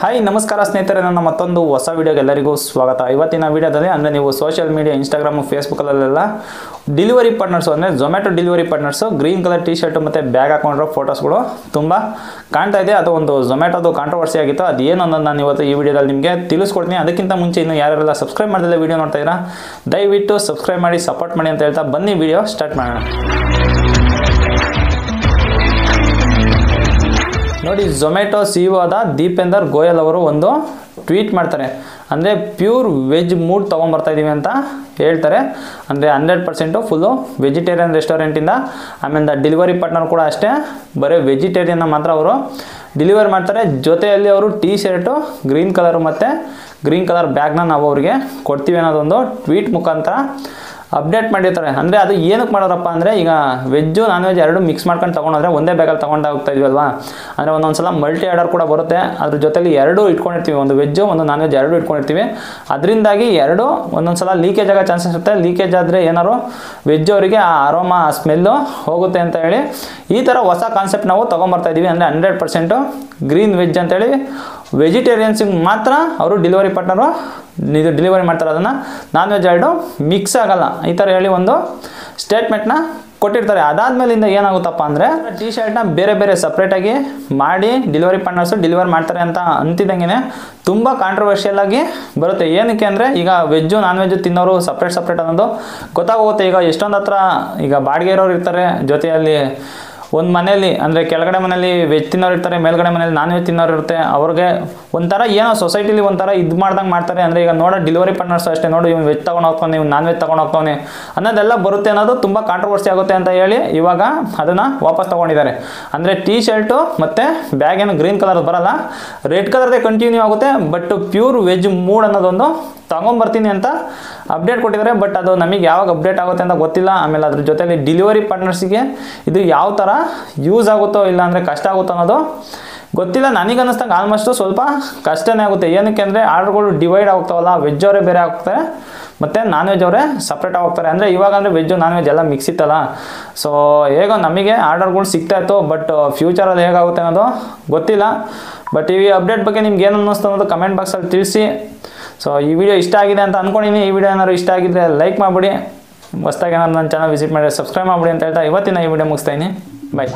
Hi ನಮಸ್ಕಾರ ಸ್ನೇಹಿತರೆ, ನನ್ನ ಮತ್ತೊಂದು ಹೊಸ ವಿಡಿಯೋಗೆ ಎಲ್ಲರಿಗೂ ಸ್ವಾಗತ. ಇವತ್ತಿನ ವಿಡಿಯೋದಲ್ಲಿ ಅಂದರೆ ನೀವು ಸೋಷಿಯಲ್ ಮೀಡಿಯಾ ಇನ್ಸ್ಟಾಗ್ರಾಮ್ ಫೇಸ್ಬುಕ್ಕಲ್ಲೆಲ್ಲ ಡೆಲಿವರಿ ಪಾರ್ಟ್ನರ್ಸು ಅಂದರೆ Zomato delivery partners green colour T shirt ಮತ್ತು ಬ್ಯಾಗ್ ಹಾಕೊಂಡಿರೋ ಫೋಟೋಸ್ಗಳು ತುಂಬ ಕಾಣ್ತಾ ಇದೆ. ಅದು ಒಂದು ಝೊಮ್ಯಾಟೊದು ಕಾಂಟ್ರವರ್ಸಿ ಆಗಿತ್ತು. ಅದು ಏನು ಅನ್ನೋದು ನಾನು ಇವತ್ತು ಈ ವಿಡಿಯೋದಲ್ಲಿ ನಿಮಗೆ ತಿಳಿಸ್ಕೊಡ್ತೀನಿ. ಅದಕ್ಕಿಂತ ಮುಂಚೆ ಇನ್ನು ಯಾರೆಲ್ಲ ಸಬ್ಸ್ಕ್ರೈಬ್ ಮಾಡಿದ್ರೆ ವಿಡಿಯೋ ನೋಡ್ತಾ ಇದ್ದೀರಾ, ದಯವಿಟ್ಟು ಸಬ್ಸ್ಕ್ರೈಬ್ ಮಾಡಿ ಸಪೋರ್ಟ್ ಮಾಡಿ ಅಂತ ಹೇಳ್ತಾ ಬನ್ನಿ ವಿಡಿಯೋ ಸ್ಟಾರ್ಟ್ ಮಾಡೋಣ. ನೋಡಿ, ಝೊಮ್ಯಾಟೊ CEO ಆದ ದೀಪೇಂದರ್ ಗೋಯಲ್ ಅವರು ಒಂದು ಟ್ವೀಟ್ ಮಾಡ್ತಾರೆ. ಅಂದರೆ ಪ್ಯೂರ್ ವೆಜ್ ಮೂಡ್ ತೊಗೊಂಬರ್ತಾ ಇದ್ದೀವಿ ಅಂತ ಹೇಳ್ತಾರೆ. ಅಂದರೆ 100% ಫುಲ್ಲು ವೆಜಿಟೇರಿಯನ್ ರೆಸ್ಟೋರೆಂಟಿಂದ. ಆಮೇಲೆ ಡೆಲಿವರಿ ಪಾರ್ಟ್ನರ್ ಕೂಡ ಅಷ್ಟೇ, ಬರೀ ವೆಜಿಟೇರಿಯನ್ನ ಮಾತ್ರ ಅವರು ಡೆಲಿವರಿ ಮಾಡ್ತಾರೆ. ಜೊತೆಯಲ್ಲಿ ಅವರು ಟೀ ಶರ್ಟು ಗ್ರೀನ್ ಕಲರು ಮತ್ತು ಗ್ರೀನ್ ಕಲರ್ ಬ್ಯಾಗ್ನ ನಾವು ಅವರಿಗೆ ಕೊಡ್ತೀವಿ ಅನ್ನೋದೊಂದು ಟ್ವೀಟ್ ಮುಖಾಂತರ ಅಪ್ಡೇಟ್ ಮಾಡಿರ್ತಾರೆ. ಅಂದರೆ ಅದು ಏನಕ್ಕೆ ಮಾಡೋರಪ್ಪ ಅಂದರೆ, ಈಗ ವೆಜ್ಜು ನಾನ್ ವೆಜ್ ಎರಡು ಮಿಕ್ಸ್ ಮಾಡ್ಕೊಂಡು ತೊಗೊಂಡ್ರೆ ಒಂದೇ ಬ್ಯಾಗಲ್ಲಿ ತೊಗೊಂಡು ಹೋಗ್ತಾ ಇದೀವಲ್ವಾ. ಅಂದರೆ ಒಂದೊಂದು ಸಲ ಮಲ್ಟಿ ಆರ್ಡರ್ ಕೂಡ ಬರುತ್ತೆ. ಅದ್ರ ಜೊತೆಲಿ ಎರಡು ಇಟ್ಕೊಂಡಿರ್ತೀವಿ, ಒಂದು ವೆಜ್ಜು ಒಂದು ನಾನ್ ವೆಜ್ ಎರಡು ಇಟ್ಕೊಂಡಿರ್ತೀವಿ. ಅದರಿಂದಾಗಿ ಎರಡು ಒಂದೊಂದು ಸಲ ಲೀಕೇಜ್ ಆಗೋ ಚಾನ್ಸಸ್ ಇರುತ್ತೆ. ಲೀಕೇಜ್ ಆದರೆ ಏನಾದ್ರು ವೆಜ್ ಅವರಿಗೆ ಆ ಅರೋಮಾ ಸ್ಮೆಲ್ಲು ಹೋಗುತ್ತೆ ಅಂತ ಹೇಳಿ ಈ ಥರ ಹೊಸ ಕಾನ್ಸೆಪ್ಟ್ ನಾವು ತೊಗೊಂಬರ್ತಾ ಇದ್ದೀವಿ. ಅಂದರೆ 100% ಗ್ರೀನ್ ವೆಜ್ ಅಂತೇಳಿ ವೆಜಿಟೇರಿಯನ್ಸಿಗೆ ಮಾತ್ರ ಅವರು ಡೆಲಿವರಿ ಪಾರ್ಟ್ನರು ಇದು ಡೆಲಿವರಿ ಮಾಡ್ತಾರೆ. ಅದನ್ನು ನಾನ್ ವೆಜ್ ಎರಡು ಮಿಕ್ಸ್ ಆಗಲ್ಲ ಈ ಥರ ಹೇಳಿ ಒಂದು ಸ್ಟೇಟ್ಮೆಂಟ್ನ ಕೊಟ್ಟಿರ್ತಾರೆ. ಅದಾದಮೇಲಿಂದ ಏನಾಗುತ್ತಪ್ಪ ಅಂದರೆ, ಟಿ ಶರ್ಟ್ನ ಬೇರೆ ಬೇರೆ ಸಪ್ರೇಟಾಗಿ ಮಾಡಿ ಡೆಲಿವರಿ ಪಾರ್ಟ್ನರ್ಸು ಡೆಲಿವರ್ ಮಾಡ್ತಾರೆ ಅಂತ ಅಂತಿದ್ದಂಗೆ ತುಂಬ ಕಾಂಟ್ರವರ್ಷಿಯಲ್ ಆಗಿ ಬರುತ್ತೆ. ಏನಕ್ಕೆ ಅಂದರೆ, ಈಗ ವೆಜ್ಜು ನಾನ್ ವೆಜ್ಜು ತಿನ್ನೋರು ಸಪ್ರೇಟ್ ಅನ್ನೋದು ಗೊತ್ತಾಗೋಗುತ್ತೆ. ಈಗ ಎಷ್ಟೊಂದು ಹತ್ರ ಈಗ ಬಾಡಿಗೆ ಇರೋರು ಇರ್ತಾರೆ, ಜೊತೆಯಲ್ಲಿ ಒಂದು ಮನೇಲಿ ಅಂದರೆ ಕೆಳಗಡೆ ಮನೇಲಿ ವೆಜ್ ತಿನ್ನೋರು ಇರ್ತಾರೆ, ಮೇಲ್ಗಡೆ ಮನೇಲಿ ನಾನ್ ವೆಜ್ ತಿನ್ನೋರು ಇರುತ್ತೆ. ಅವ್ರಿಗೆ ಒಂಥರ ಏನೋ ಸೊಸೈಟಿಲಿ ಒಂಥರ ಇದು ಮಾಡ್ದಂಗೆ ಮಾಡ್ತಾರೆ. ಅಂದರೆ ಈಗ ನೋಡೋ ಡೆಲಿವರಿ ಪಾರ್ಟ್ನರ್ಸ್ ಅಷ್ಟೇ, ನೋಡು ಇವ್ನು ವೆಜ್ ತೊಗೊಂಡು ಹೋಗ್ತಾನೆ, ಇವ್ನು ನಾನ್ ವೆಜ್ ತೊಗೊಂಡು ಹೋಗ್ತಾನೆ ಅನ್ನೋದೆಲ್ಲ ಬರುತ್ತೆ ಅನ್ನೋದು ತುಂಬ ಕಾಂಟ್ರವರ್ಸಿ ಆಗುತ್ತೆ ಅಂತ ಹೇಳಿ ಇವಾಗ ಅದನ್ನು ವಾಪಸ್ ತೊಗೊಂಡಿದ್ದಾರೆ. ಅಂದರೆ ಟೀ ಶರ್ಟು ಮತ್ತು ಬ್ಯಾಗ್ ಏನು ಗ್ರೀನ್ ಕಲರ್ ಬರಲ್ಲ, ರೆಡ್ ಕಲರ್ದೇ ಕಂಟಿನ್ಯೂ ಆಗುತ್ತೆ. ಬಟ್ ಪ್ಯೂರ್ ವೆಜ್ ಮೂಡ್ ಅನ್ನೋದೊಂದು ತೊಗೊಂಬರ್ತೀನಿ ಅಂತ ಅಪ್ಡೇಟ್ ಕೊಟ್ಟಿದ್ದಾರೆ. ಬಟ್ ಅದು ನಮಗೆ ಯಾವಾಗ ಅಪ್ಡೇಟ್ ಆಗುತ್ತೆ ಅಂತ ಗೊತ್ತಿಲ್ಲ. ಆಮೇಲೆ ಅದ್ರ ಜೊತೆಲಿ ಡೆಲಿವರಿ ಪಾರ್ಟ್ನರ್ಸಿಗೆ ಇದು ಯಾವ ಥರ ಯೂಸ್ ಆಗುತ್ತೋ ಇಲ್ಲ ಅಂದರೆ ಕಷ್ಟ ಆಗುತ್ತೋ ಅನ್ನೋದು ಗೊತ್ತಿಲ್ಲ. ನನಗೆ ಅನ್ನಿಸ್ದಂಗೆ ಆಲ್ಮೋಸ್ಟು ಸ್ವಲ್ಪ ಕಷ್ಟನೇ ಆಗುತ್ತೆ. ಏನಕ್ಕೆ ಅಂದರೆ ಆರ್ಡ್ರ್ಗಳು ಡಿವೈಡ್ ಆಗ್ತಾವಲ್ಲ, ವೆಜ್ ಅವರೇ ಬೇರೆ ಆಗ್ತಾರೆ ಮತ್ತು ನಾನ್ ವೆಜ್ ಅವರೇ ಸಪ್ರೇಟ್ ಆಗ್ತಾರೆ. ಅಂದರೆ ಇವಾಗ ಅಂದರೆ ವೆಜ್ಜು ನಾನ್ ವೆಜ್ ಎಲ್ಲ ಮಿಕ್ಸ್ ಇತ್ತಲ್ಲ, ಸೊ ಹೇಗೋ ನಮಗೆ ಆರ್ಡರ್ಗಳು ಸಿಗ್ತಾಯಿತ್ತು. ಬಟ್ ಫ್ಯೂಚರಲ್ಲಿ ಹೇಗಾಗುತ್ತೆ ಅನ್ನೋದು ಗೊತ್ತಿಲ್ಲ. ಬಟ್ ಈ ಅಪ್ಡೇಟ್ ಬಗ್ಗೆ ನಿಮ್ಗೆ ಏನು ಅನ್ನಿಸ್ತು ಅನ್ನೋದು ಕಮೆಂಟ್ ಬಾಕ್ಸಲ್ಲಿ ತಿಳಿಸಿ. ಸೊ ಈ ವಿಡಿಯೋ ಇಷ್ಟ ಆಗಿದೆ ಅಂತ ಅಂದ್ಕೊಂಡಿನಿ. ಈ ವಿಡಿಯೋ ಏನಾದ್ರು ಇಷ್ಟ ಆಗಿದ್ದರೆ ಲೈಕ್ ಮಾಡಿಬಿಡಿ. ಹೊಸದಾಗಿ ಏನಾದ್ರು ನನ್ನ ಚಾನಲ್ ವಿಸಿಟ್ ಮಾಡಿ ಸಬ್ಸ್ಕ್ರೈಬ್ ಮಾಡಿಬಿಡಿ ಅಂತ ಹೇಳ್ತಾ ಇವತ್ತಿನ ಈ ವಿಡಿಯೋ ಮುಗಿಸ್ತಾ ಇದ್ದೀನಿ. ಬಾಯ್.